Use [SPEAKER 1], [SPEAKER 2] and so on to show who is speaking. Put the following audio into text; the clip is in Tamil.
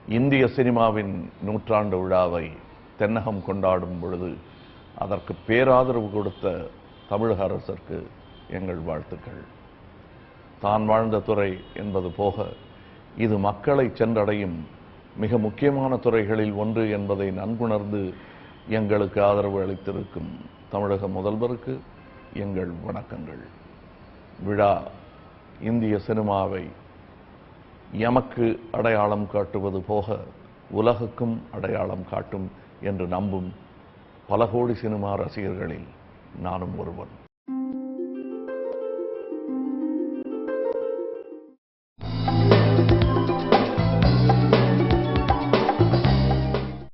[SPEAKER 1] இந்திய சினிமாவின் நூற்றாண்டு விழாவை தென்னகம் கொண்டாடும் பொழுது அதற்கு பேராதரவு கொடுத்த தமிழக அரசிற்கு எங்கள் வாழ்த்துக்கள். தான் வாழ்ந்த துறை என்பது போக இது மக்களை சென்றடையும் மிக முக்கியமான துறைகளில் ஒன்று என்பதை நன்குணர்ந்து எங்களுக்கு ஆதரவு அளித்திருக்கும் தமிழக முதல்வருக்கு எங்கள் வணக்கங்கள். விழா இந்திய சினிமாவை எமக்கு அடையாளம் காட்டுவது போக உலகுக்கும் அடையாளம் காட்டும் என்று நம்பும் பல கோடி சினிமா ரசிகர்களில் நானும் ஒருவன்.